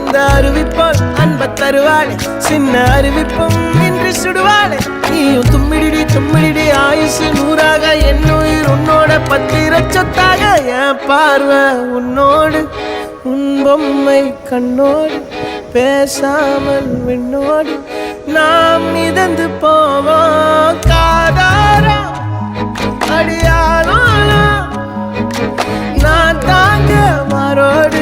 அந்த அறிவிப்போல் அன்ப தருவாளே சின்ன அறிவிப்பும் இன்று சுடுவாளே நீயும் தும்மிடி தும்மிடி ஆயுசு நூறாக என் உயிர் உன்னோட பத்திர சொத்தாக என் பார்வை உன்னோடு உன் பொம்மை கண்ணோடு பேசாமல் விண்ணோடு நாம் மிதந்து போவோம் காதாரா அடியாளோ நான் தாங்க மாறோடு